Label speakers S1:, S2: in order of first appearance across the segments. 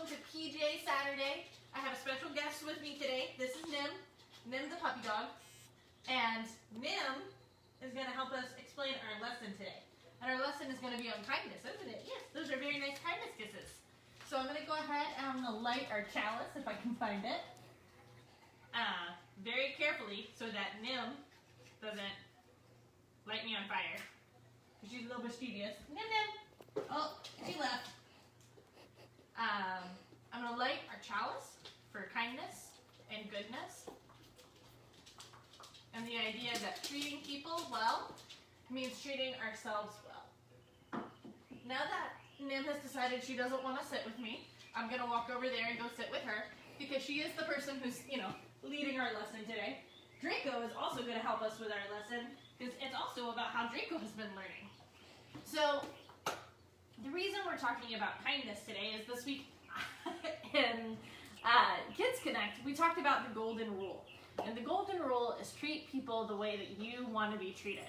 S1: to PJ Saturday. I have a special guest with me today. This is Nim. Nim's a puppy dog. And Nim is going to help us explain our lesson today. And our lesson is going to be on kindness, isn't it? Yes, those are very nice kindness kisses. So I'm going to go ahead and I'm going to light our chalice if I can find it. Very carefully so that Nim doesn't light me on fire. She's a little mischievous. Nim Nim! Oh, she left. I'm going to light our chalice for kindness and goodness. And the idea that treating people well means treating ourselves well. Now that Nim has decided she doesn't want to sit with me, I'm going to walk over there and go sit with her because she is the person who's, leading our lesson today. Draco is also going to help us with our lesson because it's also about how Draco has been learning. So, the reason we're talking about kindness today is this week in Kids Connect, we talked about the golden rule. And the golden rule is treat people the way that you want to be treated.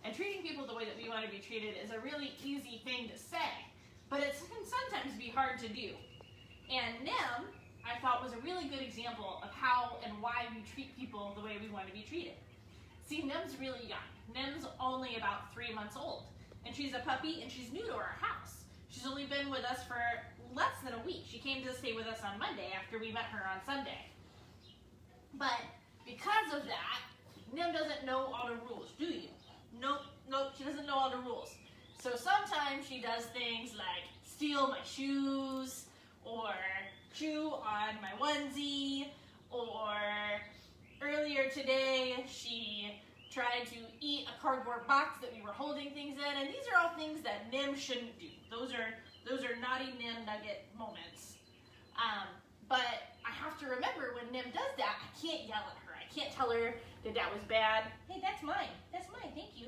S1: And treating people the way that we want to be treated is a really easy thing to say, but it can sometimes be hard to do. And Nim, I thought, was a really good example of how and why we treat people the way we want to be treated. See, Nim's really young. Nim's only about 3 months old. And she's a puppy, and she's new to our house. She's only been with us for less than a week. She came to stay with us on Monday after we met her on Sunday. But because of that, Nim doesn't know all the rules, do you? Nope, she doesn't know all the rules. So sometimes she does things like steal my shoes, or chew on my onesie, or earlier today she tried to eat a cardboard box that we were holding things in, and these are all things that Nim shouldn't do. Those are naughty Nim nugget moments. But I have to remember when Nim does that, I can't yell at her. I can't tell her that that was bad. Hey, that's mine, thank you.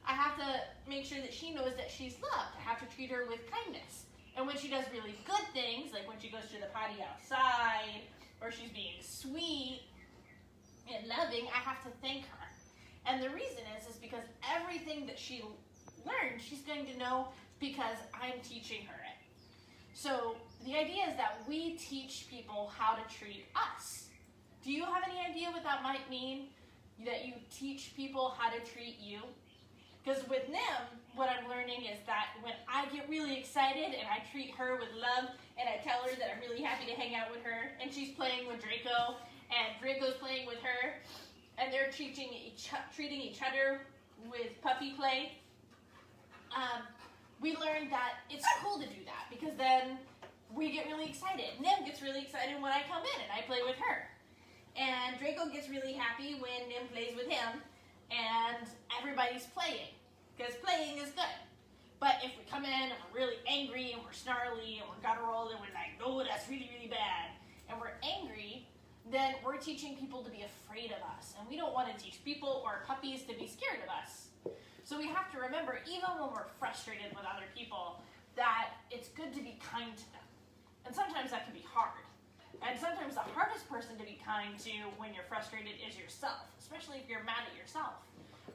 S1: I have to make sure that she knows that she's loved. I have to treat her with kindness. And when she does really good things, like when she goes to the potty outside, or she's being sweet and loving, I have to thank her. And the reason is because everything that she learned, she's going to know because I'm teaching her it. So the idea is that we teach people how to treat us. Do you have any idea what that might mean? That you teach people how to treat you? Because with Nim, what I'm learning is that when I get really excited and I treat her with love and I tell her that I'm really happy to hang out with her, and she's playing with Draco and Draco's playing with her, and they're treating each other with puppy play, we learned that it's cool to do that because then we get really excited. Nim gets really excited when I come in and I play with her. And Draco gets really happy when Nim plays with him and everybody's playing because playing is good. But if we come in and we're really angry and we're snarly and we're guttural and we're like, oh, that's really, really bad, and we're angry, then we're teaching people to be afraid of us. And we don't want to teach people or puppies to be scared of us. So we have to remember, even when we're frustrated with other people, that it's good to be kind to them. And sometimes that can be hard. And sometimes the hardest person to be kind to when you're frustrated is yourself, especially if you're mad at yourself.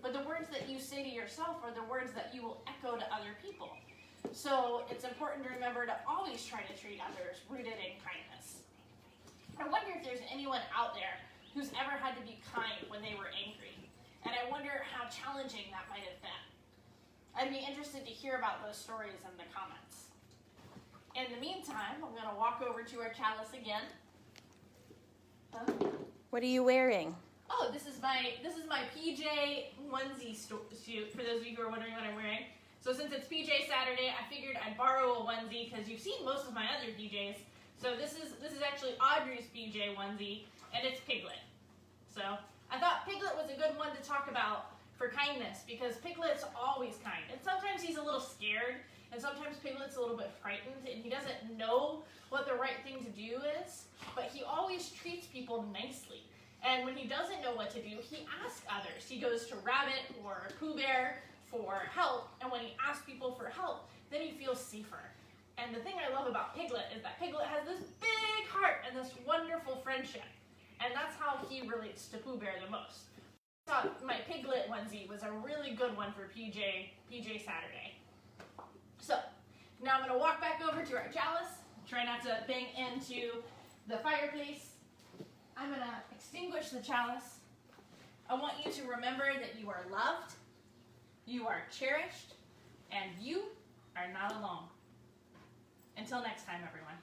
S1: But the words that you say to yourself are the words that you will echo to other people. So it's important to remember to always try to treat others rooted in kindness. I wonder if there's anyone out there who's ever had to be kind when they were angry. And I wonder how challenging that might have been. I'd be interested to hear about those stories in the comments. In the meantime, I'm going to walk over to our chalice again.
S2: What are you wearing?
S1: Oh, this is my PJ onesie suit, for those of you who are wondering what I'm wearing. So since it's PJ Saturday, I figured I'd borrow a onesie because you've seen most of my other PJs. So this is actually Audrey's PJ onesie, and it's Piglet. So I thought Piglet was a good one to talk about for kindness because Piglet's always kind. And sometimes he's a little scared, and sometimes Piglet's a little bit frightened, and he doesn't know what the right thing to do is, but he always treats people nicely. And when he doesn't know what to do, he asks others. He goes to Rabbit or Pooh Bear for help, and when he asks people for help, then he feels safer. And the thing I love about Piglet is that Piglet has this big heart and this wonderful friendship. And that's how he relates to Pooh Bear the most. I thought my Piglet onesie was a really good one for PJ Saturday. So, now I'm going to walk back over to our chalice, Try not to bang into the fireplace. I'm going to extinguish the chalice. I want you to remember that you are loved, you are cherished, and you are not alone. Until next time, everyone.